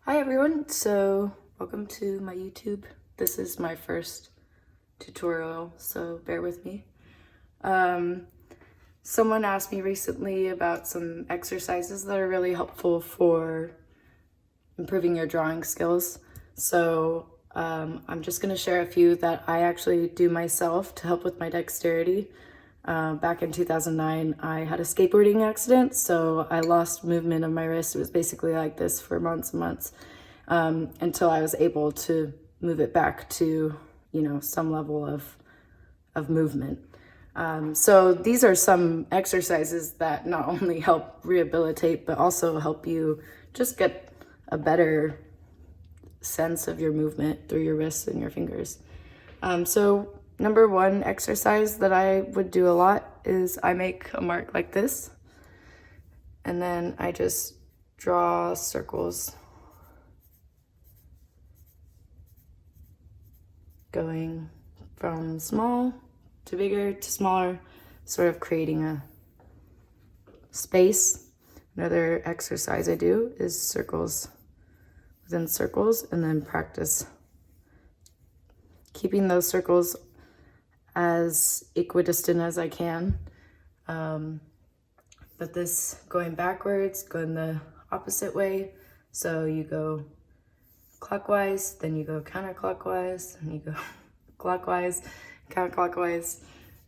Hi everyone, so welcome to my YouTube. This is my first tutorial, so bear with me. Someone asked me recently about some exercises that are really helpful for improving your drawing skills. So I'm just going to share a few that I actually do myself to help with my dexterity. Back in 2009, I had a skateboarding accident, so I lost movement of my wrist. It was basically like this for months and months until I was able to move it back to, some level of movement. So these are some exercises that not only help rehabilitate, but also help you just get a better sense of your movement through your wrists and your fingers. So number one exercise that I would do a lot is I make a mark like this, and then I just draw circles going from small to bigger to smaller, sort of creating a space. Another exercise I do is circles within circles, and then practice keeping those circles as equidistant as I can. But this going backwards, going the opposite way. So you go clockwise, then you go counterclockwise, and you go clockwise, counterclockwise.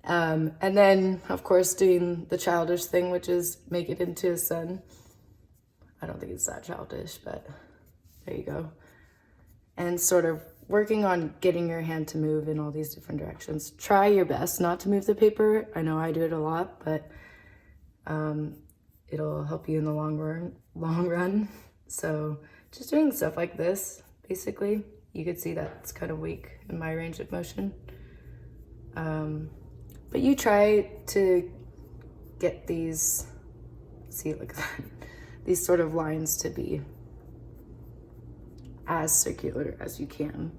And then, of course, doing the childish thing, which is make it into a sun. I don't think it's that childish, but there you go. And sort of working on getting your hand to move in all these different directions. Try your best not to move the paper. I know I do it a lot, but it'll help you in the long run. So just doing stuff like this, basically. You could see that it's kind of weak in my range of motion. But you try to get these, see, like that, these sort of lines to be as circular as you can.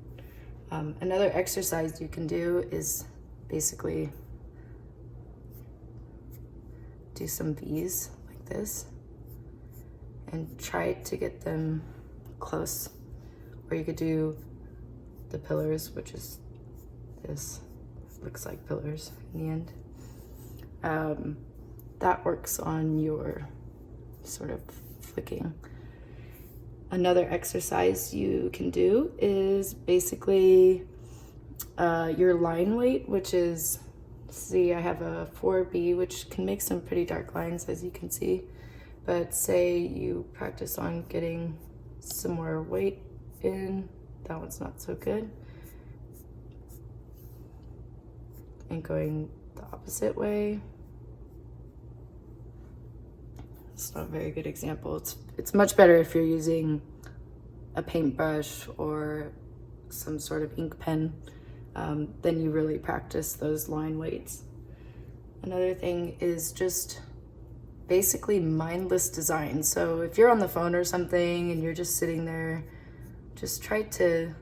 Another exercise you can do is basically do some V's like this and try to get them close. Or you could do the pillars, which is this, looks like pillars in the end. That works on your sort of flicking. Another exercise you can do is basically your line weight, which is, see, I have a 4B, which can make some pretty dark lines, as you can see. But say you practice on getting some more weight in, that one's not so good. And going the opposite way. It's not a very good example. It's much better if you're using a paintbrush or some sort of ink pen. Then you really practice those line weights. Another thing is just basically mindless design. So if you're on the phone or something and you're just sitting there, just try to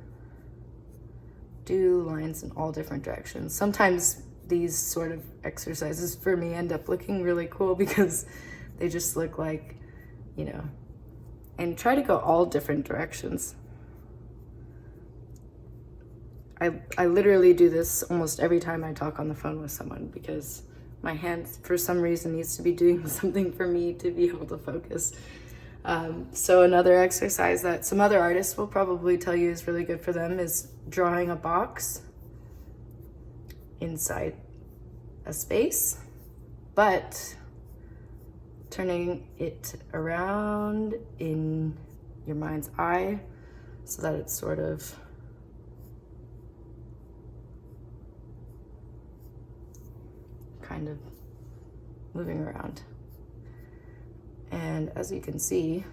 do lines in all different directions. Sometimes these sort of exercises for me end up looking really cool because they just look like, and try to go all different directions. I literally do this almost every time I talk on the phone with someone because my hand, for some reason, needs to be doing something for me to be able to focus. So another exercise that some other artists will probably tell you is really good for them is drawing a box inside a space, but turning it around in your mind's eye so that it's sort of kind of moving around. And as you can see,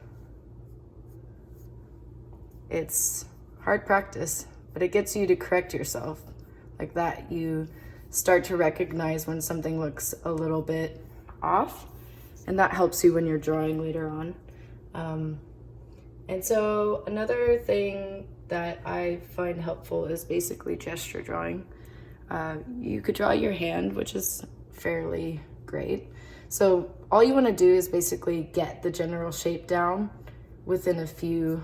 it's hard practice, but it gets you to correct yourself like that. You start to recognize when something looks a little bit off, and that helps you when you're drawing later on. And so another thing that I find helpful is basically gesture drawing. You could draw your hand, which is fairly great. So all you want to do is basically get the general shape down within a few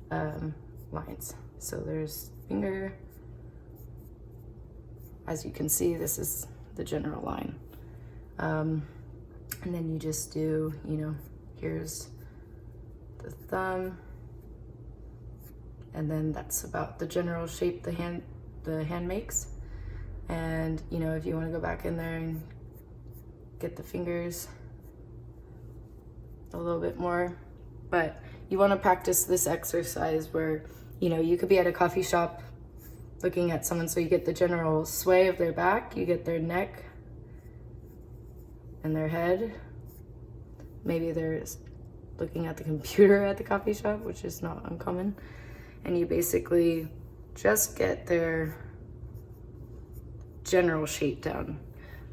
lines. So there's finger. As you can see, this is the general line. And then you just do, you know, here's the thumb, and then that's about the general shape the hand makes. And you know, if you want to go back in there and get the fingers a little bit more, but you want to practice this exercise where, you know, you could be at a coffee shop looking at someone, so you get the general sway of their back, you get their neck and their head. Maybe they're looking at the computer at the coffee shop, which is not uncommon. And you basically just get their general shape down.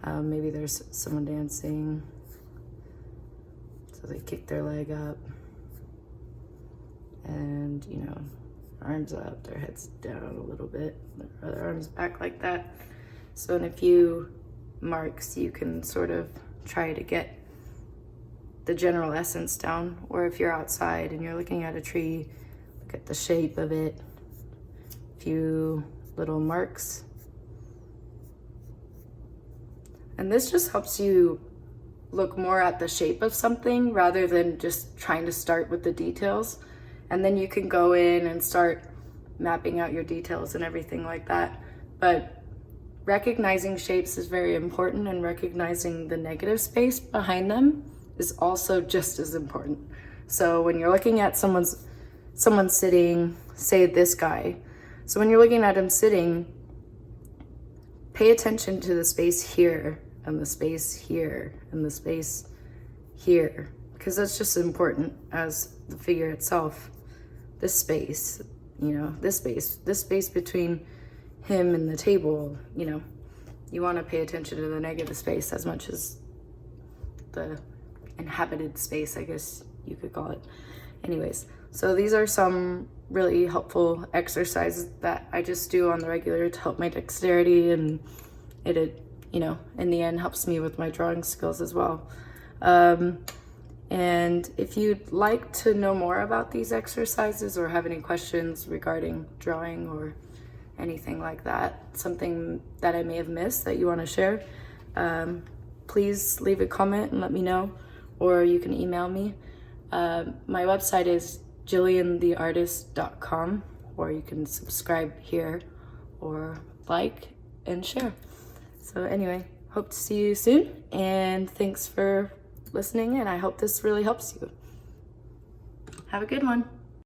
Maybe there's someone dancing, so they kick their leg up, and you know, arms up, their heads down a little bit, their arms back like that. So in a few marks, you can sort of try to get the general essence down. Or if you're outside and you're looking at a tree, look at the shape of it, a few little marks. And this just helps you look more at the shape of something rather than just trying to start with the details. And then you can go in and start mapping out your details and everything like that. But recognizing shapes is very important, and recognizing the negative space behind them is also just as important. So when you're looking at someone sitting, say this guy, so when you're looking at him sitting, pay attention to the space here and the space here and the space here, because that's just as important as the figure itself. This space, you know, this space between him and the table, you know, you want to pay attention to the negative space as much as the inhabited space, I guess you could call it. Anyways, so these are some really helpful exercises that I just do on the regular to help my dexterity, and it you know, in the end helps me with my drawing skills as well. And if you'd like to know more about these exercises or have any questions regarding drawing or anything like that, something that I may have missed that you want to share, please leave a comment and let me know, or you can email me. My website is jilliantheartist.com, or you can subscribe here or like and share. So anyway, hope to see you soon, and thanks for listening, and I hope this really helps you. Have a good one.